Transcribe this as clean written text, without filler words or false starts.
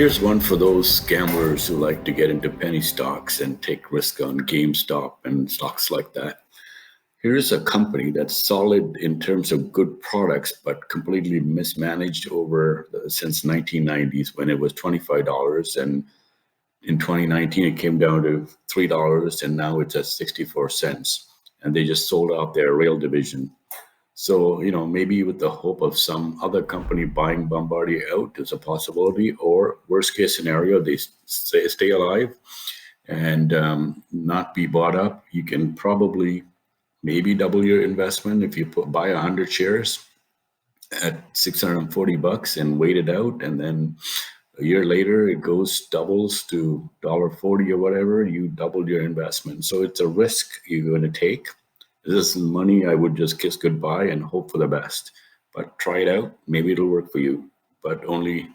Here's one for those gamblers who like to get into penny stocks and take risk on GameStop and stocks like that. Here's a company that's solid in terms of good products, but completely mismanaged since 1990s when it was $25, and in 2019 it came down to $3, and now it's at 64 cents. And they just sold out their rail division. So, maybe with the hope of some other company buying Bombardier out is a possibility, or worst case scenario, they stay alive and not be bought up. You can probably maybe double your investment if you buy 100 shares at $640 and wait it out. And then a year later, it doubles to $1.40 or whatever, you doubled your investment. So it's a risk you're going to take. This is money I would just kiss goodbye and hope for the best. But try it out. Maybe it'll work for you, but only